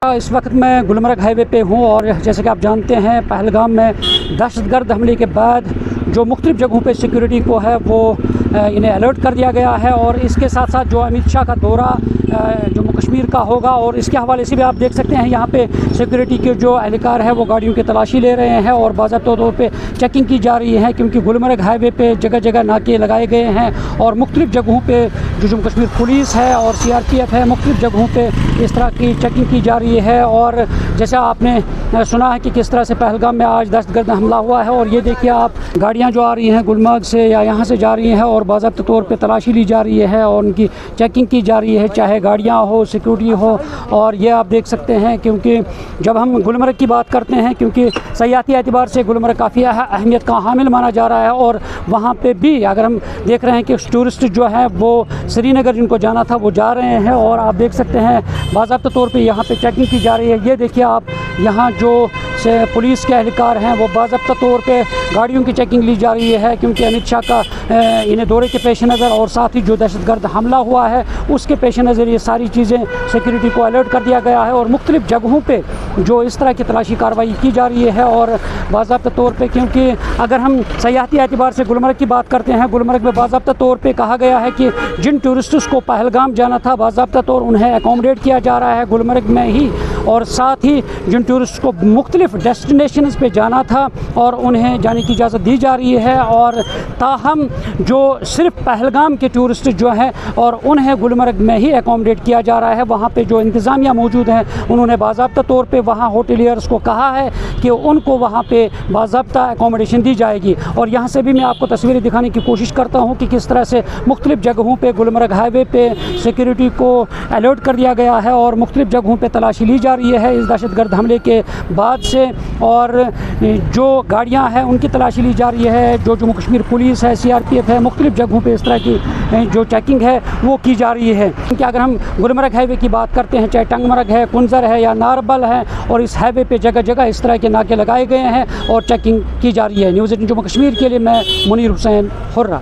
اس وقت میں گلمرگ ہائی وے پہ ہوں اور جیسے کہ آپ جانتے ہیں پہلگام میں دہشت گرد حملے کے بعد جو مختلف جگہوں پہ سیکورٹی کو ہے وہ انہیں الرٹ کر دیا گیا ہے، اور اس کے ساتھ ساتھ جو امت شاہ کا دورہ جموں کشمیر کا ہوگا، اور اس کے حوالے سے بھی آپ دیکھ سکتے ہیں یہاں پہ سیکورٹی کے جو اہلکار ہیں وہ گاڑیوں کی تلاشی لے رہے ہیں اور باضابطہ طور پہ چیکنگ کی جا رہی ہے، کیونکہ گلمرگ ہائی وے پہ جگہ جگہ ناکے لگائے گئے ہیں اور مختلف جگہوں پہ جو جموں کشمیر پولیس ہے اور CRPF ہے مختلف جگہوں پہ اس طرح کی چیکنگ کی جا رہی ہے۔ اور جیسے آپ نے سنا ہے کہ کس طرح سے پہلگام میں آج دہشت گرد حملہ ہوا ہے، اور یہ دیکھیے آپ گاڑیاں جو آ رہی ہیں گلمرگ سے یا یہاں سے جا رہی ہیں اور باضابطہ طور پہ تلاشی لی جا رہی ہے اور ان کی چیکنگ کی جا رہی ہے، چاہے گاڑیاں ہو سیکورٹی ہو۔ اور یہ آپ دیکھ سکتے ہیں کیونکہ جب ہم گلمرگ کی بات کرتے ہیں، کیونکہ سیاحتی اعتبار سے گلمرگ کافی اہمیت کا حامل مانا جا رہا ہے، اور وہاں پہ بھی اگر ہم دیکھ رہے ہیں کہ ٹورسٹ جو ہیں وہ سری نگر جن کو جانا تھا وہ جا رہے ہیں، اور آپ دیکھ سکتے ہیں باضابطہ طور پہ یہاں پہ چیکنگ کی جا رہی ہے۔ یہ دیکھیے آپ یہاں جو پولیس کے اہلکار ہیں وہ باضابطہ طور پہ گاڑیوں کی چیکنگ لی جا رہی ہے، کیونکہ امت شاہ کا انہیں دورے کے پیش نظر اور ساتھ ہی جو دہشت گرد حملہ ہوا ہے اس کے پیش نظر یہ ساری چیزیں سیکورٹی کو الرٹ کر دیا گیا ہے، اور مختلف جگہوں پہ جو اس طرح کی تلاشی کارروائی کی جا رہی ہے۔ اور باضابطہ طور پہ کیونکہ اگر ہم سیاحتی اعتبار سے گلمرگ کی بات کرتے ہیں، گلمرگ میں باضابطہ طور پہ کہا گیا ہے کہ جن ٹورسٹس کو پہلگام جانا تھا باضابطہ طور انہیں اکوموڈیٹ کیا جا رہا ہے گلمرگ میں ہی، اور ساتھ ہی جن ٹورسٹ کو مختلف ڈیسٹینیشنز پہ جانا تھا اور انہیں جانے کی اجازت دی جا رہی ہے، اور تاہم جو صرف پہلگام کے ٹورسٹ جو ہیں اور انہیں گلمرگ میں ہی اکوموڈیٹ کیا جا رہا ہے۔ وہاں پہ جو انتظامیہ موجود ہیں انہوں نے باضابطہ طور پہ وہاں ہوٹلیئرز کو کہا ہے کہ ان کو وہاں پہ باضابطہ اکوموڈیشن دی جائے گی۔ اور یہاں سے بھی میں آپ کو تصویریں دکھانے کی کوشش کرتا ہوں کہ کس طرح سے مختلف جگہوں پہ گلمرگ ہائی وے پہ سیکورٹی کو الرٹ کر دیا گیا ہے اور مختلف جگہوں پہ تلاشی لی جا رہی ہے اس دہشت گرد حملے کے بعد سے، اور جو گاڑیاں ہیں ان کی تلاشی لی جا رہی ہے، جو جموں کشمیر پولیس ہے CRPF ہے مختلف جگہوں پہ اس طرح کی جو چیکنگ ہے وہ کی جا رہی ہے۔ کہ اگر ہم گلمرگ ہائی وے کی بات کرتے ہیں، چاہے ٹنگ مرگ ہے، کنزر ہے یا ناربل ہے، اور اس ہائی وے پہ جگہ جگہ اس طرح کے ناکے لگائے گئے ہیں اور چیکنگ کی جا رہی ہے۔ نیوز 18 جموں کشمیر کے لیے میں منیر حسین حرہ۔